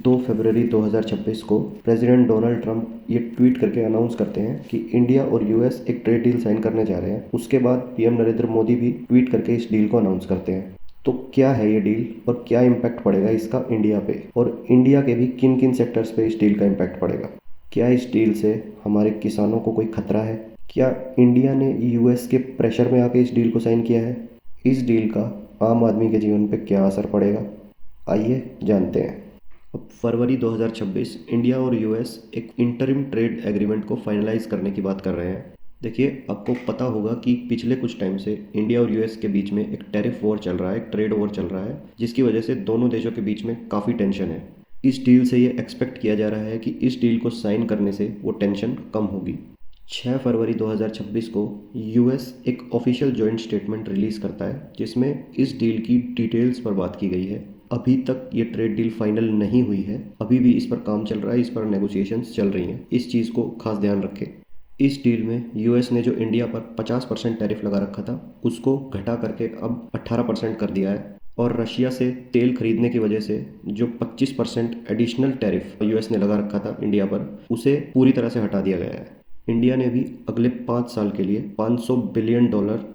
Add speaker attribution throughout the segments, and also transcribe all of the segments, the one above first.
Speaker 1: 2 फरवरी 2026 को president Donald Trump ये tweet करके अनाउंस करते हैं कि इंडिया और यूएस एक ट्रेड डील साइन करने जा रहे हैं। उसके बाद पीएम नरेंद्र मोदी भी ट्वीट करके इस डील को अनाउंस करते हैं। तो क्या है ये डील और क्या इम्पैक्ट पड़ेगा इसका इंडिया पे, और इंडिया के भी किन किन सेक्टर्स पे इस डील का इम्पैक्ट पड़ेगा? क्या इस डील से हमारे किसानों को कोई खतरा है? क्या इंडिया ने यूएस के प्रेशर में आके इस डील को साइन किया है? इस डील का आम आदमी के जीवन पे क्या असर पड़ेगा, आइए जानते हैं। अब फरवरी 2026 इंडिया और यूएस एक इंटरिम ट्रेड एग्रीमेंट को फाइनलाइज करने की बात कर रहे हैं। देखिए, आपको पता होगा कि पिछले कुछ टाइम से इंडिया और यूएस के बीच में एक टैरिफ वॉर चल रहा है, एक ट्रेड वॉर चल रहा है, जिसकी वजह से दोनों देशों के बीच में काफ़ी टेंशन है। इस डील से ये एक्सपेक्ट किया जा रहा है कि इस डील को साइन करने से वो टेंशन कम होगी। 6 फरवरी 2026 को यूएस एक ऑफिशियल जॉइंट स्टेटमेंट रिलीज़ करता है, जिसमें इस डील की डिटेल्स पर बात की गई है। अभी तक ये ट्रेड डील फाइनल नहीं हुई है, अभी भी इस पर काम चल रहा है, इस पर नेगोशिएशंस चल रही हैं। इस चीज़ को खास ध्यान रखें। इस डील में यूएस ने जो इंडिया पर 50% टैरिफ लगा रखा था, उसको घटा करके अब 18% कर दिया है। और रशिया से तेल खरीदने की वजह से जो 25% एडिशनल टैरिफ यूएस ने लगा रखा था इंडिया पर, उसे पूरी तरह से हटा दिया गया है। इंडिया ने भी अगले 5 साल के लिए $500 बिलियन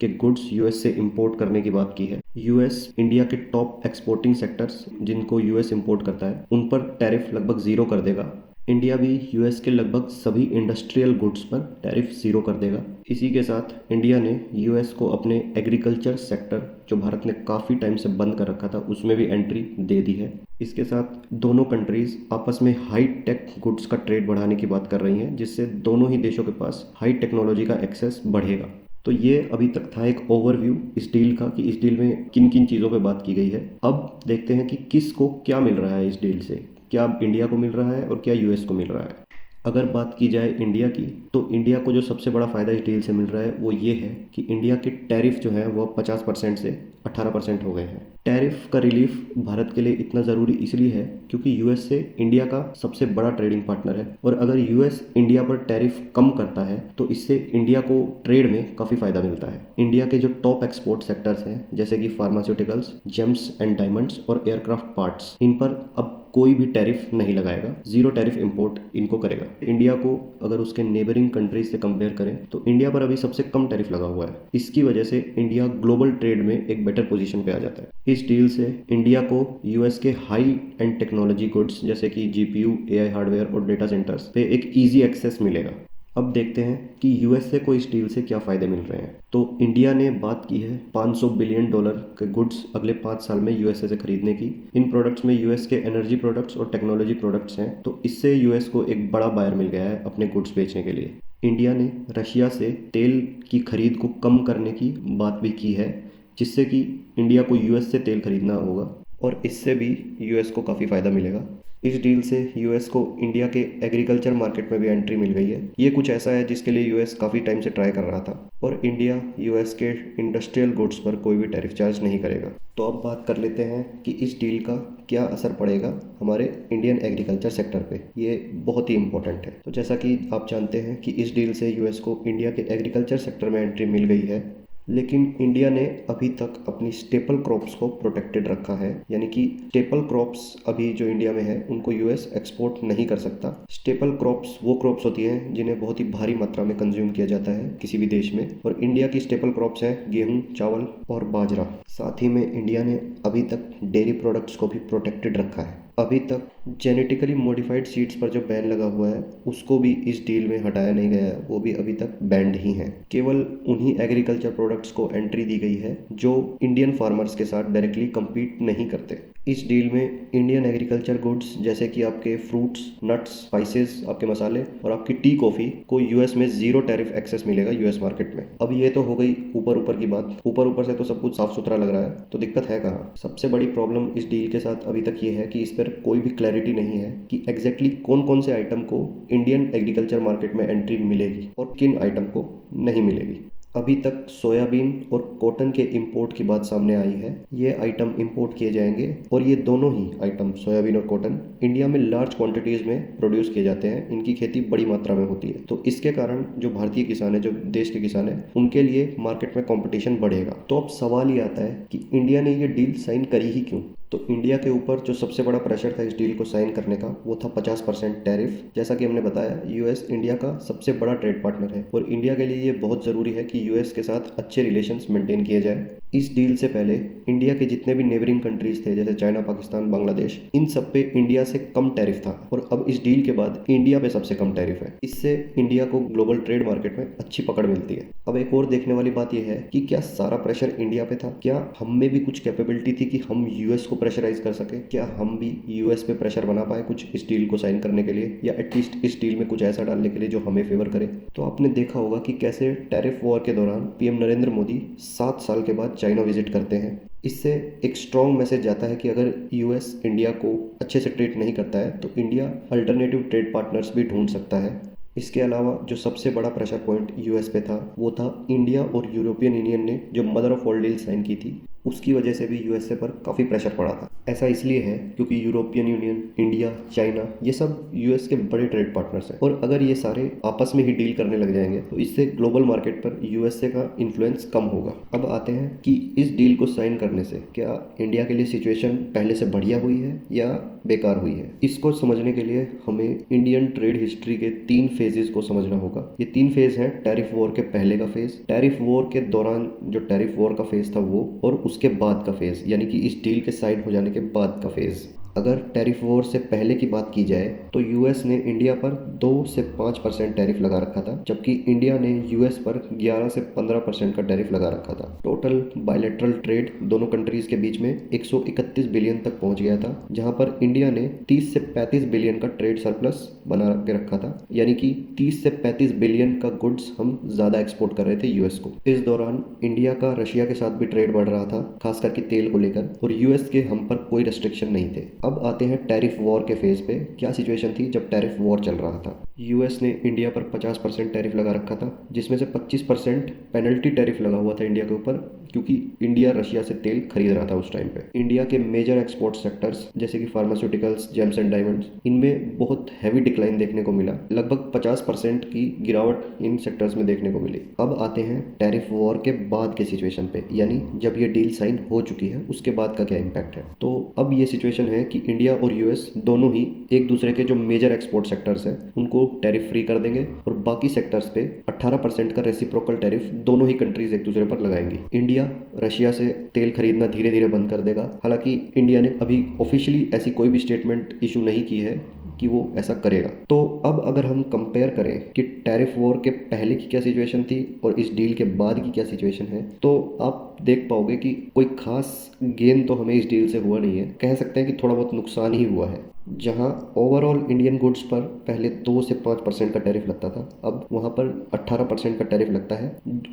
Speaker 1: के गुड्स यूएस से इंपोर्ट करने की बात की है। यूएस इंडिया के टॉप एक्सपोर्टिंग सेक्टर्स जिनको यूएस इंपोर्ट करता है, उन पर टैरिफ लगभग ज़ीरो कर देगा। इंडिया भी यूएस के लगभग सभी इंडस्ट्रियल गुड्स पर टैरिफ ज़ीरो कर देगा। इसी के साथ इंडिया ने यूएस को अपने एग्रीकल्चर सेक्टर, जो भारत ने काफ़ी टाइम से बंद कर रखा था, उसमें भी एंट्री दे दी है। इसके साथ दोनों कंट्रीज़ आपस में हाई टेक गुड्स का ट्रेड बढ़ाने की बात कर रही हैं, जिससे दोनों ही देशों के पास हाई टेक्नोलॉजी का एक्सेस बढ़ेगा। तो ये अभी तक था एक ओवरव्यू इस डील का कि इस डील में किन किन चीज़ों पे बात की गई है। अब देखते हैं कि किस को क्या मिल रहा है इस डील से। क्या इंडिया को मिल रहा है और क्या यूएस को मिल रहा है? अगर बात की जाए इंडिया की, तो इंडिया को जो सबसे बड़ा फ़ायदा इस डील से मिल रहा है वो ये है कि इंडिया के टैरिफ जो है वो 50% से 18% हो गए हैं। टैरिफ का रिलीफ भारत के लिए इतना ज़रूरी इसलिए है क्योंकि यूएस से इंडिया का सबसे बड़ा ट्रेडिंग पार्टनर है, और अगर यूएस इंडिया पर टैरिफ कम करता है तो इससे इंडिया को ट्रेड में काफ़ी फ़ायदा मिलता है। इंडिया के जो टॉप एक्सपोर्ट सेक्टर्स हैं, जैसे कि फार्मास्यूटिकल्स, जेम्स एंड डायमंड्स और एयरक्राफ्ट पार्ट्स, इन पर अब कोई भी टैरिफ नहीं लगाएगा, ज़ीरो टैरिफ इंपोर्ट इनको करेगा। इंडिया को अगर उसके नेबरिंग कंट्रीज से कंपेयर करें तो इंडिया पर अभी सबसे कम टैरिफ लगा हुआ है। इसकी वजह से इंडिया ग्लोबल ट्रेड में एक बेटर पोजीशन पे आ जाता है। इस डील से इंडिया को यूएस के हाई एंड टेक्नोलॉजी गुड्स जैसे कि जीपीयू, एआई हार्डवेयर और डेटा सेंटर्स पे एक ईजी एक्सेस मिलेगा। अब देखते हैं कि यूएसए को इस डील से क्या फ़ायदे मिल रहे हैं। तो इंडिया ने बात की है $500 बिलियन के गुड्स अगले 5 साल में यूएसए से खरीदने की। इन प्रोडक्ट्स में यूएस के एनर्जी प्रोडक्ट्स और टेक्नोलॉजी प्रोडक्ट्स हैं, तो इससे यूएस को एक बड़ा बायर मिल गया है अपने गुड्स बेचने के लिए। इंडिया ने रशिया से तेल की खरीद को कम करने की बात भी की है, जिससे कि इंडिया को यूएस से तेल खरीदना होगा, और इससे भी यूएस को काफ़ी फ़ायदा मिलेगा। इस डील से यूएस को इंडिया के एग्रीकल्चर मार्केट में भी एंट्री मिल गई है। ये कुछ ऐसा है जिसके लिए यूएस काफ़ी टाइम से ट्राई कर रहा था, और इंडिया यूएस के इंडस्ट्रियल गुड्स पर कोई भी टैरिफ चार्ज नहीं करेगा। तो अब बात कर लेते हैं कि इस डील का क्या असर पड़ेगा हमारे इंडियन एग्रीकल्चर सेक्टर पे। ये बहुत ही इंपॉर्टेंट है। तो जैसा कि आप जानते हैं कि इस डील से यूएस को इंडिया के एग्रीकल्चर सेक्टर में एंट्री मिल गई है, लेकिन इंडिया ने अभी तक अपनी स्टेपल क्रॉप्स को प्रोटेक्टेड रखा है। यानी कि स्टेपल क्रॉप्स अभी जो इंडिया में है उनको यूएस एक्सपोर्ट नहीं कर सकता। स्टेपल क्रॉप्स वो क्रॉप्स होती हैं जिन्हें बहुत ही भारी मात्रा में कंज्यूम किया जाता है किसी भी देश में, और इंडिया की स्टेपल क्रॉप्स हैं गेहूं, चावल और बाजरा। साथ ही में इंडिया ने अभी तक डेयरी प्रोडक्ट्स को भी प्रोटेक्टेड रखा है। अभी तक जेनेटिकली मॉडिफाइड सीड्स पर जो बैन लगा हुआ है उसको भी इस डील में हटाया नहीं गया है, वो भी अभी तक बैंड ही है। केवल उन्हीं एग्रीकल्चर प्रोडक्ट्स को एंट्री दी गई है जो इंडियन फार्मर्स के साथ डायरेक्टली compete नहीं करते। इस डील में इंडियन एग्रीकल्चर गुड्स जैसे कि आपके फ्रूट्स, नट्स, स्पाइसेस, आपके मसाले और आपकी टी कॉफ़ी को यूएस में ज़ीरो टैरिफ एक्सेस मिलेगा यूएस मार्केट में। अब ये तो हो गई ऊपर ऊपर की बात। ऊपर से तो सब कुछ साफ सुथरा लग रहा है, तो दिक्कत है कहाँ? सबसे बड़ी प्रॉब्लम इस डील के साथ अभी तक ये है कि इस पर कोई भी क्लैरिटी नहीं है कि एग्जैक्टली कौन कौन से आइटम को इंडियन एग्रीकल्चर मार्केट में एंट्री मिलेगी और किन आइटम को नहीं मिलेगी। अभी तक सोयाबीन और कॉटन के इंपोर्ट की बात सामने आई है। ये आइटम इंपोर्ट किए जाएंगे, और ये दोनों ही आइटम सोयाबीन और कॉटन इंडिया में लार्ज क्वांटिटीज़ में प्रोड्यूस किए जाते हैं। इनकी खेती बड़ी मात्रा में होती है, तो इसके कारण जो भारतीय किसान है, जो देश के किसान है, उनके लिए मार्केट में कंपटीशन बढ़ेगा। तो अब सवाल ये आता है कि इंडिया ने ये डील साइन करी ही क्यों? तो इंडिया के ऊपर जो सबसे बड़ा प्रेशर था इस डील को साइन करने का वो था 50% टैरिफ। जैसा कि हमने बताया, यूएस इंडिया का सबसे बड़ा ट्रेड पार्टनर है और इंडिया के लिए ये बहुत ज़रूरी है कि यूएस के साथ अच्छे रिलेशंस मेंटेन किए जाए। इस डील से पहले इंडिया के जितने भी नेबरिंग कंट्रीज थे जैसे चाइना, पाकिस्तान, बांग्लादेश, इन सब पे इंडिया से कम टैरिफ था और अब इस डील के बाद इंडिया पे सबसे कम टैरिफ है। इससे इंडिया को ग्लोबल ट्रेड मार्केट में अच्छी पकड़ मिलती है। अब एक और देखने वाली बात यह है कि क्या सारा प्रेशर इंडिया पे था, क्या हम में भी कुछ कैपेबिलिटी थी कि हम यूएस को प्रेशराइज कर सके, क्या हम भी यूएस पे प्रेशर बना पाए कुछ इस डील को साइन करने के लिए, या एटलीस्ट इस डील में कुछ ऐसा डालने के लिए जो हमें फेवर करे। तो आपने देखा होगा कि कैसे टैरिफ वॉर के दौरान पीएम नरेंद्र मोदी 7 साल के बाद चाइना विजिट करते हैं। इससे एक स्ट्रॉन्ग मैसेज जाता है कि अगर यूएस इंडिया को अच्छे से ट्रीट नहीं करता है तो इंडिया अल्टरनेटिव ट्रेड पार्टनर्स भी ढूंढ सकता है। इसके अलावा जो सबसे बड़ा प्रेशर पॉइंट यूएस पे था वो था इंडिया और यूरोपियन यूनियन ने जो mother of all deal sign की थी, उसकी वजह से भी यूएसए पर काफ़ी प्रेशर पड़ा था। ऐसा इसलिए है क्योंकि यूरोपियन यूनियन, इंडिया, चाइना, ये सब यूएस के बड़े ट्रेड पार्टनर्स हैं और अगर ये सारे आपस में ही डील करने लग जाएंगे तो इससे ग्लोबल मार्केट पर यूएसए का इन्फ्लुएंस कम होगा। अब आते हैं कि इस डील को साइन करने से क्या इंडिया के लिए सिचुएशन पहले से बढ़िया हुई है या बेकार हुई है। इसको समझने के लिए हमें इंडियन ट्रेड हिस्ट्री के 3 फेजेस को समझना होगा। ये 3 फेज हैं। टैरिफ वॉर के पहले का फेज, टैरिफ वॉर के दौरान जो टैरिफ वॉर का फेज था वो, और उसके बाद का फेज यानी कि इस डील के साइन हो जाने के बाद का फेज। अगर टैरिफ वॉर से पहले की बात की जाए तो यूएस ने इंडिया पर 2 से 5% टैरिफ लगा रखा था, जबकि इंडिया ने यूएस पर 11 से 15% का टैरिफ लगा रखा था। टोटल बायलैटरल ट्रेड दोनों कंट्रीज के बीच में 131 बिलियन तक पहुंच गया था, जहां पर इंडिया ने 30 से 35 बिलियन का ट्रेड सरप्लस बना के रखा था, यानी कि 30 से 35 बिलियन का गुड्स हम ज़्यादा एक्सपोर्ट कर रहे थे यूएस को। इस दौरान इंडिया का रशिया के साथ भी ट्रेड बढ़ रहा था, खास करके तेल को लेकर, और यूएस के हम पर कोई रेस्ट्रिक्शन नहीं थे। अब आते हैं टैरिफ वॉर के फेज पे। क्या सिचुएशन थी जब टैरिफ वॉर चल रहा था। यूएस ने इंडिया पर 50% टैरिफ लगा रखा था, जिसमें से 25% पेनल्टी टैरिफ लगा हुआ था इंडिया के ऊपर, क्योंकि इंडिया रशिया से तेल खरीद रहा था उस टाइम पे। इंडिया के मेजर एक्सपोर्ट सेक्टर्स जैसे कि फार्मास्यूटिकल्स, जेम्स एंड डायमंड्स, इनमें बहुत हैवी डिक्लाइन देखने को मिला। लगभग 50% की गिरावट इन सेक्टर्स में देखने को मिली। अब आते हैं टैरिफ वॉर के बाद के सिचुएशन पे, यानी जब ये डील साइन हो चुकी है उसके बाद का क्या इम्पैक्ट है। तो अब ये सिचुएशन है कि इंडिया और यूएस दोनों ही एक दूसरे के जो मेजर एक्सपोर्ट सेक्टर्स हैं उनको टैरिफ फ्री कर देंगे और बाकी सेक्टर्स पे 18% का रेसिप्रोकल टैरिफ दोनों ही कंट्रीज एक दूसरे पर लगाएंगी। इंडिया रशिया से तेल खरीदना धीरे धीरे बंद कर देगा। हालांकि इंडिया ने अभी ऑफिशियली ऐसी कोई भी स्टेटमेंट इशू नहीं की है कि वो ऐसा करेगा। तो अब अगर हम कंपेयर करें कि टैरिफ वॉर के पहले की क्या सिचुएशन थी और इस डील के बाद की क्या सिचुएशन है, तो आप देख पाओगे कि कोई खास गेन तो हमें इस डील से हुआ नहीं है। कह सकते हैं कि थोड़ा बहुत नुकसान ही हुआ है। जहां ओवरऑल इंडियन गुड्स पर पहले 2 से 5% का टैरिफ लगता था, अब वहां पर 18% का टैरिफ लगता है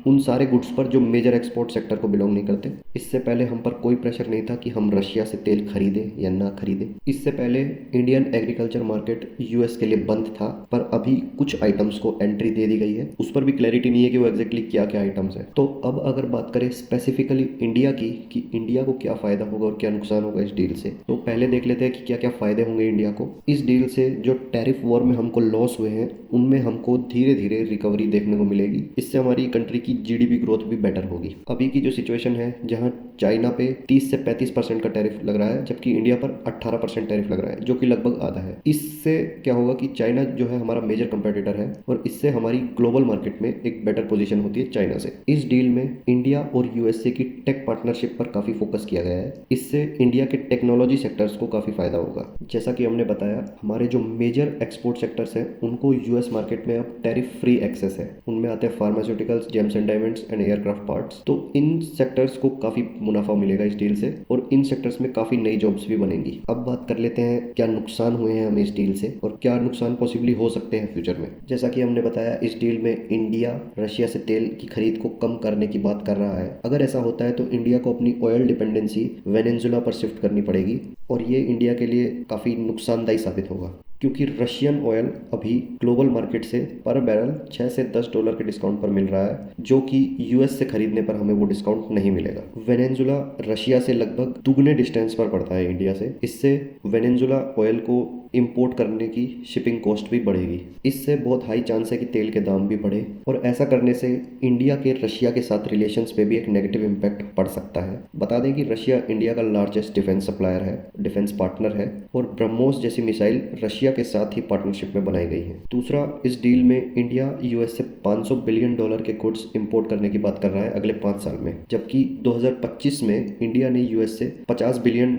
Speaker 1: उन सारे गुड्स पर जो मेजर एक्सपोर्ट सेक्टर को बिलोंग नहीं करते। इससे पहले हम पर कोई प्रेशर नहीं था कि हम रशिया से तेल खरीदें या ना खरीदें। इससे पहले इंडियन एग्रीकल्चर मार्केट यूएस के लिए बंद था, पर अभी कुछ आइटम्स को एंट्री दे दी गई है। उस पर भी क्लैरिटी नहीं है कि वो एग्जैक्टली क्या क्या आइटम्स है। तो अब अगर बात करें स्पेसिफिकली इंडिया की कि इंडिया को क्या फायदा होगा और क्या नुकसान होगा इस डील से, तो पहले देख लेते हैं कि क्या क्या फायदे होंगे इंडिया को। इस डील से जो टैरिफ वॉर में हमको लॉस हुए हैं उनमें हमको धीरे धीरे रिकवरी देखने को मिलेगी। इससे हमारी कंट्री की जीडीपी ग्रोथ भी बेटर होगी। अभी की जो सिचुएशन है जहां चाइना पे 30 से 35% का टैरिफ लग रहा है, जबकि इंडिया पर 18% टैरिफ लग रहा है, जो कि लगभग आधा है। इससे क्या होगा कि चाइना जो है हमारा मेजर कंपेटिटर है और इससे हमारी ग्लोबल मार्केट में एक बेटर पोजीशन होती है चाइना से। इस डील में इंडिया और यूएसए की टेक पार्टनरशिप पर काफी फोकस किया गया है। इससे इंडिया के टेक्नोलॉजी सेक्टर्स को काफी फायदा होगा। जैसा कि हमने बताया, हमारे जो मेजर एक्सपोर्ट सेक्टर्स हैं उनको यूएस मार्केट में अब टैरिफ फ्री एक्सेस है। उनमें आते हैं pharmaceuticals, James and diamonds and aircraft parts. तो इन सेक्टर्स को काफी मुनाफा मिलेगा इस डील से और इन सेक्टर्स में काफी नई जॉब्स भी बनेंगी। अब बात कर लेते हैं क्या नुकसान हुए हैं हमें इस डील से और क्या नुकसान पॉसिबली हो सकते हैं फ्यूचर में। जैसा कि हमने बताया, इस डील में इंडिया रशिया से तेल की खरीद को कम करने की बात कर रहा है। अगर ऐसा होता है तो इंडिया को अपनी ऑयल डिपेंडेंसी वेनेजुला पर शिफ्ट करनी पड़ेगी और ये इंडिया के लिए काफी नुकसानदायी साबित होगा, क्योंकि रशियन ऑयल अभी ग्लोबल मार्केट से पर बैरल 6 से 10 डॉलर के डिस्काउंट पर मिल रहा है, जो कि यूएस से खरीदने पर हमें वो डिस्काउंट नहीं मिलेगा। वेनेजुला रशिया से लगभग दुगने डिस्टेंस पर पड़ता है इंडिया से। इससे वेनेजुला ऑयल को इंपोर्ट करने की शिपिंग कॉस्ट भी बढ़ेगी। इससे बहुत हाई चांस है कि तेल के दाम भी बढ़े और ऐसा करने से इंडिया के रशिया के साथ रिलेशंस पे भी एक नेगेटिव इम्पैक्ट पड़ सकता है। बता दें कि रशिया इंडिया का लार्जेस्ट डिफेंस सप्लायर है, डिफेंस पार्टनर है और ब्रह्मोस जैसी मिसाइल रशिया के साथ ही पार्टनरशिप में बनाई गई है। दूसरा, इस डील में इंडिया यूएस से $500 बिलियन के गुड्स इंपोर्ट करने की बात कर रहा है अगले 5 साल में, जबकि 2025 में इंडिया ने यूएस से $50 बिलियन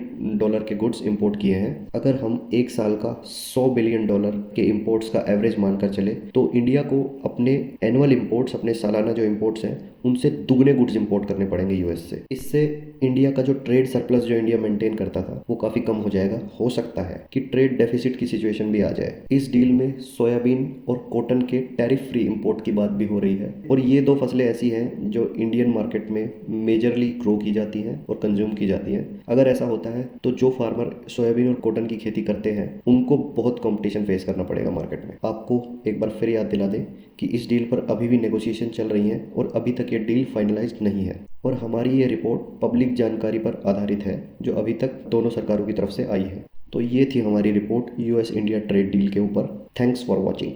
Speaker 1: के गुड्स इंपोर्ट किए हैं। अगर हम एक साल का $100 बिलियन के इंपोर्ट्स का एवरेज मानकर चले तो इंडिया को अपने एनुअल इंपोर्ट्स, अपने सालाना जो इंपोर्ट्स हैं, उनसे दुगने गुड्स इंपोर्ट करने पड़ेंगे यूएस से। इससे इंडिया का जो ट्रेड सरप्लस जो इंडिया मेंटेन करता था वो काफ़ी कम हो जाएगा। हो सकता है कि ट्रेड डेफिसिट की सिचुएशन भी आ जाए। इस डील में सोयाबीन और कॉटन के टैरिफ फ्री इंपोर्ट की बात भी हो रही है और ये दो फसलें ऐसी हैं जो इंडियन मार्केट में मेजरली ग्रो की जाती हैं और कंज्यूम की जाती हैं। अगर ऐसा होता है तो जो फार्मर सोयाबीन और कॉटन की खेती करते हैं उनको बहुत कंपटीशन फेस करना पड़ेगा मार्केट में। आपको एक बार फिर याद दिला दें कि इस डील पर अभी भी नेगोशिएशन चल रही हैं और अभी तक ये डील फाइनलाइज्ड नहीं है और हमारी ये रिपोर्ट पब्लिक जानकारी पर आधारित है जो अभी तक दोनों सरकारों की तरफ से आई है। तो ये थी हमारी report US India trade deal के ऊपर। Thanks for watching.